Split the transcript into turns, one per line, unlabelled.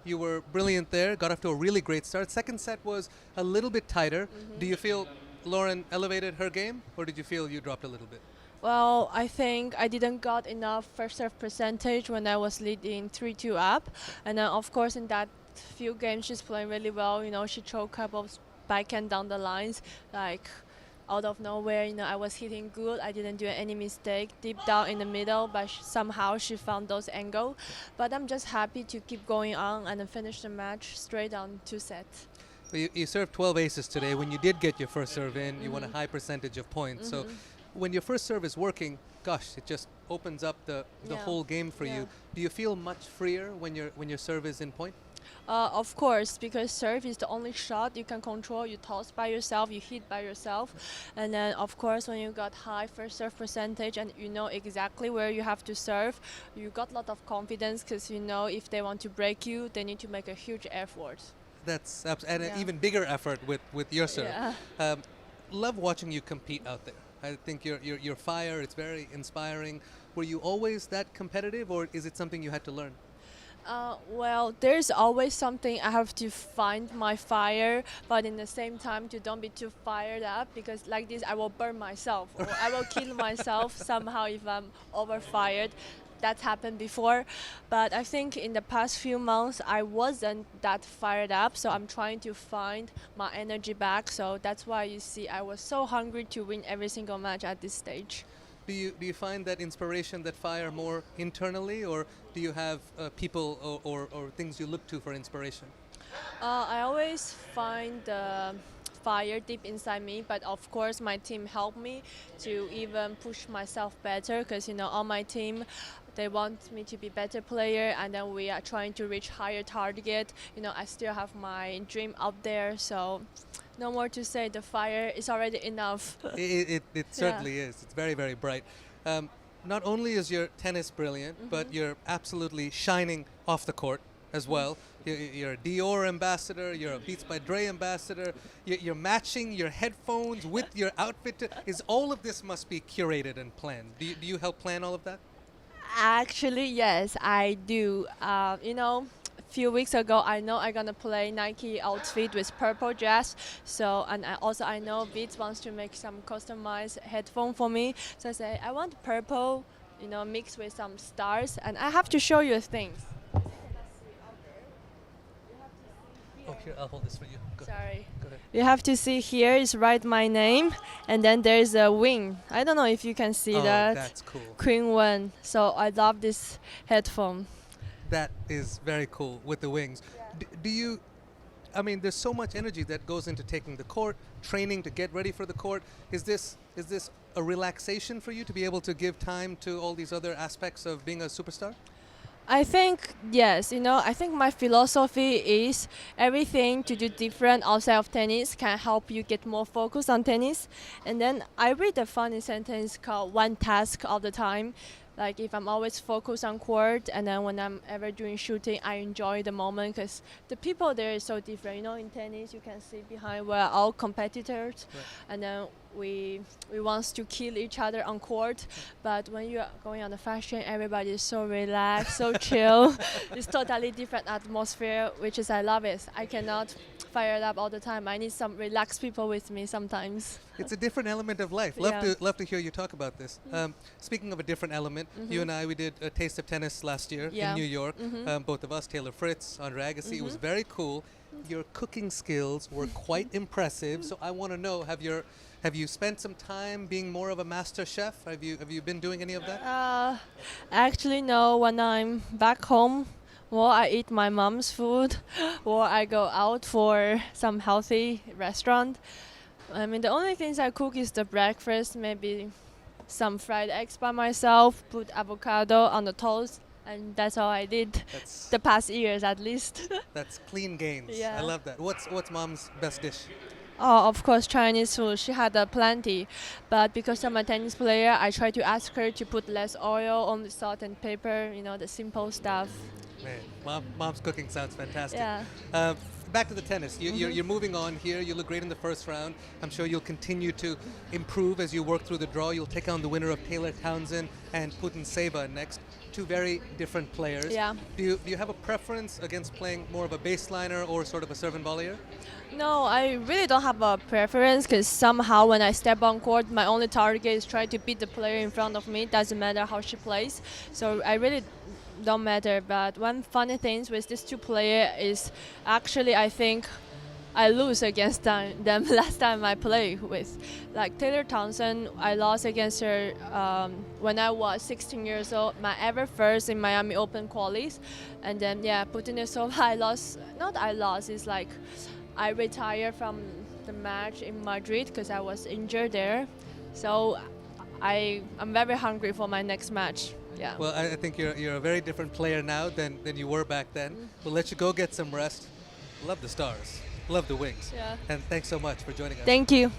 You were brilliant there, got off to a really great start. Second set was a little bit tighter. Do you feel Lauren elevated her game, or did you feel you dropped a little bit?
Well, I think I didn't got enough first serve percentage when I was leading 3-2 up. And then, of course, in that few games, she's playing really well. She threw a couple of backhand down the lines, like out of nowhere. I was hitting good. I didn't do any mistake deep down in the middle, but somehow she found those angles. But I'm just happy to keep going on and then finish the match straight on 2 sets.
Well, you served 12 aces today. When you did get your first serve in, you won a high percentage of points. So when your first serve is working, gosh, it just opens up the whole game for you. Do you feel much freer when your serve is in point?
Of course, because serve is the only shot you can control. You toss by yourself, you hit by yourself. And then, of course, when you got high first serve percentage and you know exactly where you have to serve, you got a lot of confidence because you know if they want to break you, they need to make a huge effort.
That's and an even bigger effort with your serve.
Yeah.
Love watching you compete out there. I think your fire, it's very inspiring. Were you always that competitive, or is it something you had to learn?
Well, there's always something I have to find my fire, but in the same time to don't be too fired up, because like this I will burn myself or I will kill myself somehow if I'm overfired. That's happened before, but I think in the past few months I wasn't that fired up, so I'm trying to find my energy back. So that's why you see I was so hungry to win every single match at this stage.
Do you find that inspiration, that fire, more internally, or do you have people or things you look to for inspiration?
I always find the fire deep inside me, but of course my team helped me to even push myself better, because on my team they want me to be better player, and then we are trying to reach higher target. I still have my dream out there, so no more to say. The fire is already enough.
It certainly is. It's very, very bright. Not only is your tennis brilliant, but you're absolutely shining off the court as well. You're a Dior ambassador. You're a Beats by Dre ambassador. You're matching your headphones with your outfit. All of this must be curated and planned. Do you help plan all of that?
Actually, yes, I do. A few weeks ago, I know I'm gonna play Nike outfit with purple dress. So, and I know Beats wants to make some customized headphone for me. So I say I want purple, mixed with some stars, and I have to show you things.
Oh, here, I'll hold this for you.
Sorry.
Go ahead.
You have to see here is write my name, and then there's a wing. I don't know if you can see that.
That's cool.
Qinwen. So I love this headphone.
That is very cool with the wings. Do you? I mean, there's so much energy that goes into taking the court, training to get ready for the court. Is this a relaxation for you to be able to give time to all these other aspects of being a superstar?
I think, yes, I think my philosophy is everything to do different outside of tennis can help you get more focus on tennis. And then I read a funny sentence called one task all the time. Like if I'm always focused on court, and then when I'm ever doing shooting, I enjoy the moment because the people there is so different. In tennis you can see behind we're all competitors,
Right.
and then we want to kill each other on court. But when you're going on the fashion, everybody is so relaxed, so chill. It's totally different atmosphere, which is I love it. I cannot fire it up all the time. I need some relaxed people with me sometimes.
It's a different element of life. Love to hear you talk about this. Speaking of a different element, you and I, we did a taste of tennis last year in New York. Both of us, Taylor Fritz, Andre Agassi. It was very cool. Your cooking skills were quite impressive. So I want to know, have you spent some time being more of a master chef? Have you been doing any of that?
Actually, no. When I'm back home, or I eat my mom's food, or I go out for some healthy restaurant. I mean, the only things I cook is the breakfast, maybe some fried eggs by myself, put avocado on the toast, and that's all I did the past years at least.
That's clean gains.
Yeah.
I love that. What's mom's best dish?
Oh, of course, Chinese food. She had plenty, but because I'm a tennis player, I try to ask her to put less oil, only salt and pepper. The simple stuff.
Man, mom's cooking sounds fantastic.
Yeah.
Back to the tennis. You're moving on here. You look great in the first round. I'm sure you'll continue to improve as you work through the draw. You'll take on the winner of Taylor Townsend and Putin-Seva next. Two very different players.
Yeah.
Do you have a preference against playing more of a baseliner or sort of a serve and volleyer?
No, I really don't have a preference because somehow when I step on court, my only target is try to beat the player in front of me. Doesn't matter how she plays. So I really don't matter. But one funny thing with these two players is actually I think I lose against them last time I played with. Like Taylor Townsend, I lost against her when I was 16 years old, my ever first in Miami Open qualies. And then, yeah, Putinetsova, I lost, not I lost, it's like I retired from the match in Madrid because I was injured there. So I'm very hungry for my next match. Yeah.
Well, I think you're a very different player now than you were back then. We'll let you go get some rest. Love the stars. Love the wings.
Yeah.
And thanks so much for joining us.
Thank you.